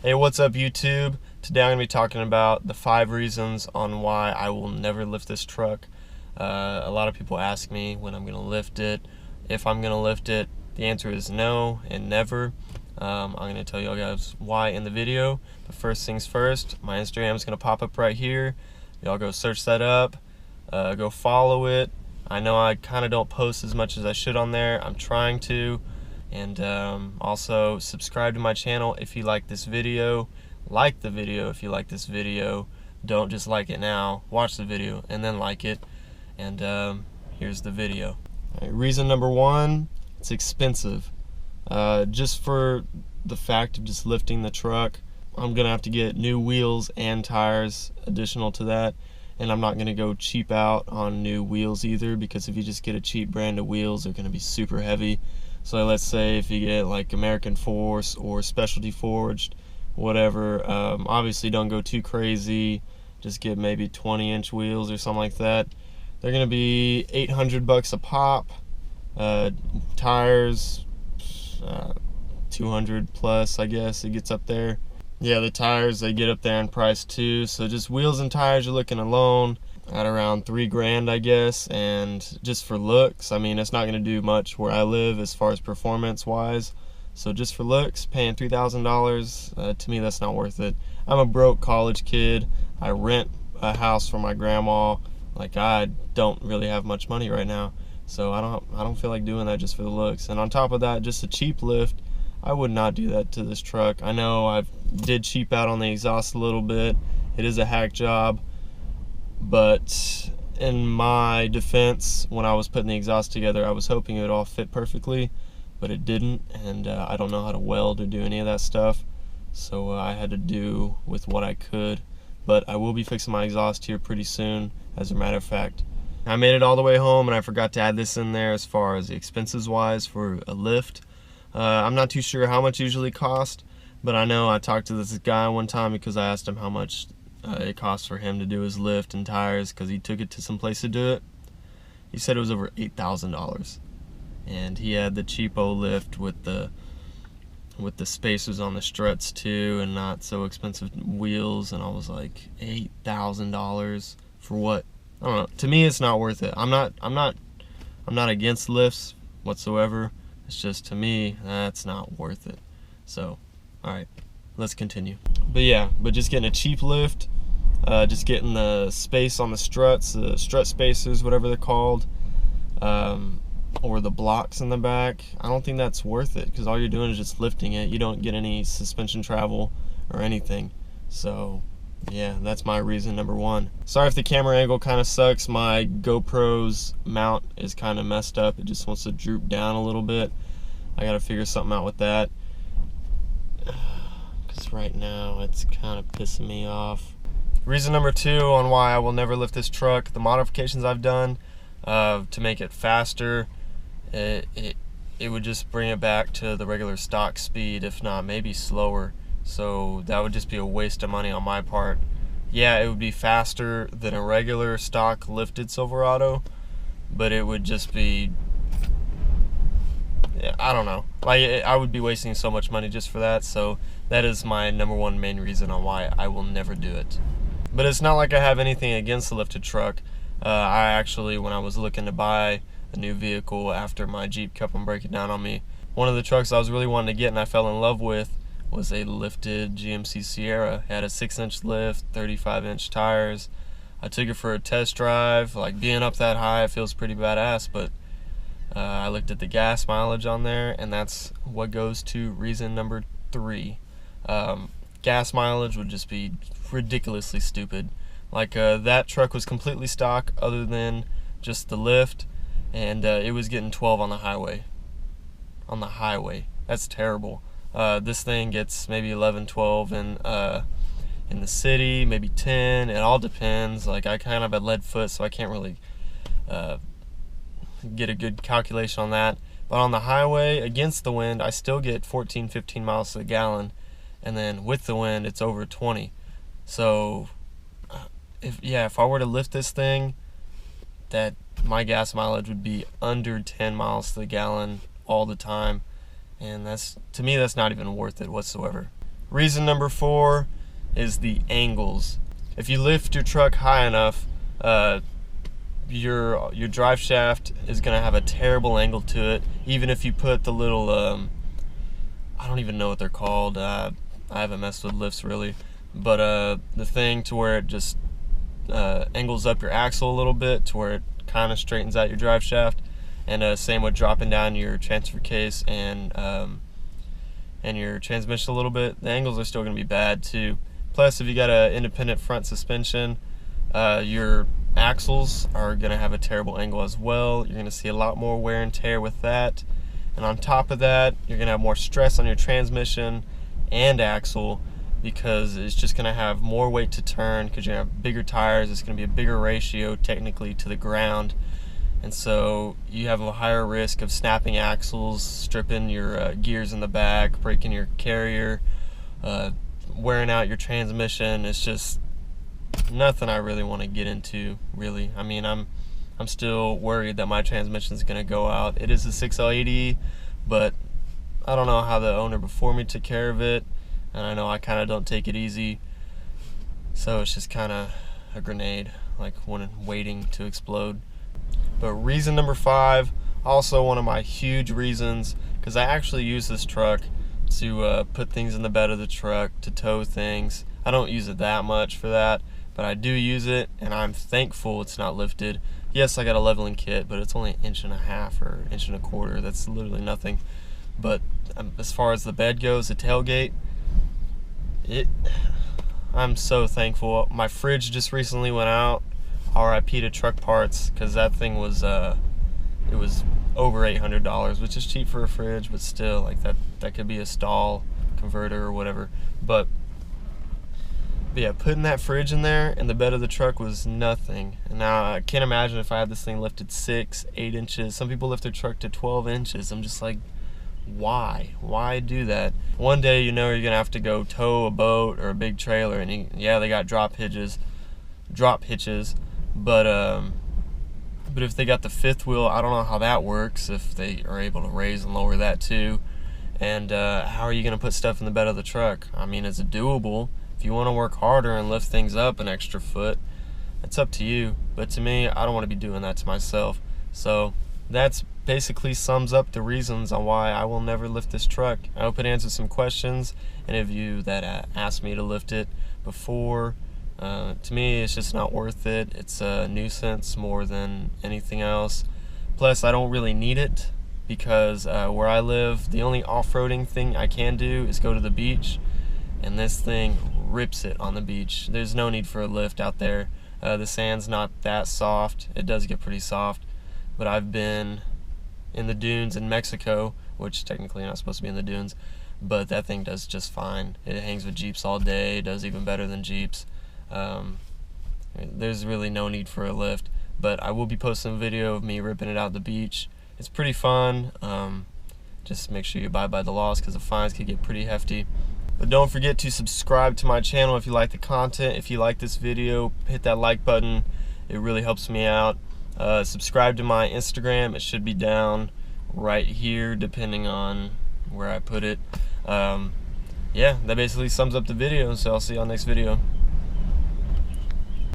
Hey, what's up YouTube? Today I'm going to be talking about the 5 reasons on why I will never lift this truck. A lot of people ask me when I'm going to lift it, if I'm going to lift it. The answer is no and never. I'm going to tell you guys why in the video, but first things first, my Instagram is going to pop up right here. Y'all go search that up, go follow it. I know I kind of don't post as much as I should on there. I'm trying to. And also subscribe to my channel if you like this video. Like the video if you like this video. Don't just like it now. Watch the video and then like it. And here's the video. All right, reason number 1, it's expensive. Just for the fact of just lifting the truck, I'm gonna have to get new wheels and tires additional to that. And I'm not gonna go cheap out on new wheels either, because if you just get a cheap brand of wheels, they're gonna be super heavy. So let's say if you get like American Force or Specialty Forged, whatever, obviously don't go too crazy. Just get maybe 20-inch wheels or something like that. They're gonna be $800 a pop. Tires, 200 plus, I guess it gets up there. Yeah, the tires, they get up there in price too. So just wheels and tires, you're looking alone at around $3 grand, I guess. And just for looks, I mean, it's not gonna do much where I live as far as performance wise. So just for looks, paying $3,000, to me that's not worth it. I'm a broke college kid. I rent a house for my grandma. Like, I don't really have much money right now, so I don't feel like doing that just for the looks. And on top of that, just a cheap lift, I would not do that to this truck. I know I did cheap out on the exhaust a little bit. It is a hack job. But in my defense, when I was putting the exhaust together, I was hoping it would all fit perfectly, but it didn't, and I don't know how to weld or do any of that stuff, so I had to do with what I could. But I will be fixing my exhaust here pretty soon, as a matter of fact. I made it all the way home, and I forgot to add this in there as far as the expenses wise for a lift. I'm not too sure how much it usually cost, but I know I talked to this guy one time because I asked him how much it costs for him to do his lift and tires, because he took it to some place to do it. He said it was over $8,000, and he had the cheapo lift with the spacers on the struts too, and not so expensive wheels. And I was like, $8,000 for what? I don't know. To me, it's not worth it. I'm not against lifts whatsoever. It's just, to me, that's not worth it. So, all right, let's continue. But yeah, just getting a cheap lift, just getting the space on the struts, the strut spacers, whatever they're called, or the blocks in the back, I don't think that's worth it, because all you're doing is just lifting it. You don't get any suspension travel or anything. So yeah, that's my reason number 1. Sorry if the camera angle kind of sucks. My GoPro's mount is kind of messed up. It just wants to droop down a little bit. I gotta figure something out with that, because right now it's kind of pissing me off. Reason number 2 on why I will never lift this truck, the modifications I've done to make it faster. It would just bring it back to the regular stock speed, if not maybe slower. So that would just be a waste of money on my part. Yeah, it would be faster than a regular stock lifted Silverado, but it would just be, I don't know, like I would be wasting so much money just for that. So that is my number 1 main reason on why I will never do it. But it's not like I have anything against the lifted truck. I actually, when I was looking to buy a new vehicle after my Jeep kept on breaking down on me, one of the trucks I was really wanting to get and I fell in love with was a lifted GMC Sierra. It had a 6-inch lift, 35-inch tires. I took it for a test drive. Like, being up that high, it feels pretty badass, but I looked at the gas mileage on there, and that's what goes to reason number 3. Gas mileage would just be ridiculously stupid. Like, that truck was completely stock other than just the lift, and it was getting 12 on the highway. On the highway. That's terrible. This thing gets maybe 11, 12 in the city, maybe 10. It all depends. Like, I kind of have lead foot, so I can't really get a good calculation on that. But on the highway, against the wind, I still get 14, 15 miles to the gallon. And then with the wind, it's over 20. So, if I were to lift this thing, that my gas mileage would be under 10 miles to the gallon all the time. And that's, to me, that's not even worth it whatsoever. Reason number 4 is the angles. If you lift your truck high enough, your drive shaft is going to have a terrible angle to it. Even if you put the little, I don't even know what they're called. I haven't messed with lifts really, but the thing to where it just angles up your axle a little bit to where it kind of straightens out your drive shaft, and same with dropping down your transfer case and your transmission a little bit. The angles are still going to be bad too. Plus, if you got an independent front suspension, your axles are going to have a terrible angle as well. You're going to see a lot more wear and tear with that. And on top of that, you're going to have more stress on your transmission and axle, because it's just going to have more weight to turn because you're going to have bigger tires. It's going to be a bigger ratio technically to the ground. And so you have a higher risk of snapping axles, stripping your gears in the back, breaking your carrier, wearing out your transmission. It's just nothing I really want to get into, really. I mean, I'm still worried that my transmission is going to go out. It is a 6L80, but I don't know how the owner before me took care of it, and I know I kind of don't take it easy. So it's just kind of a grenade, like one waiting to explode. But reason number 5, also one of my huge reasons, because I actually use this truck to put things in the bed of the truck, to tow things. I don't use it that much for that, but I do use it, and I'm thankful it's not lifted. Yes, I got a leveling kit, but it's only 1.5 inches or 1.25 inches. That's literally nothing. But as far as the bed goes, the tailgate, I'm so thankful. My fridge just recently went out. RIP to truck parts, because that thing was it was over $800, which is cheap for a fridge, but still, like that could be a stall converter or whatever. But yeah, putting that fridge in there in the bed of the truck was nothing. And now I can't imagine if I had this thing lifted 6, 8 inches. Some people lift their truck to 12 inches. I'm just like, why do that? One day, you know, you're gonna have to go tow a boat or a big trailer, and yeah, they got drop hitches, but if they got the 5th wheel, I don't know how that works, if they are able to raise and lower that too. And how are you gonna put stuff in the bed of the truck? I mean, it's doable. If you want to work harder and lift things up an extra foot, it's up to you. But to me, I don't want to be doing that to myself. So that's basically sums up the reasons on why I will never lift this truck. I hope it answers some questions. Any of you that asked me to lift it before, to me, it's just not worth it. It's a nuisance more than anything else. Plus, I don't really need it, because where I live, the only off-roading thing I can do is go to the beach, and this thing rips it on the beach. There's no need for a lift out there. The sand's not that soft. It does get pretty soft, but I've been in the dunes in Mexico, which technically you're not supposed to be in the dunes, but that thing does just fine. It hangs with Jeeps all day. It does even better than Jeeps. There's really no need for a lift, but I will be posting a video of me ripping it out the beach. It's pretty fun. Just make sure you abide by the laws, because the fines could get pretty hefty. But don't forget to subscribe to my channel if you like the content. If you like this video, hit that like button. It really helps me out. Subscribe to my Instagram. It should be down right here, depending on where I put it. Yeah, that basically sums up the video, so I'll see you on the next video.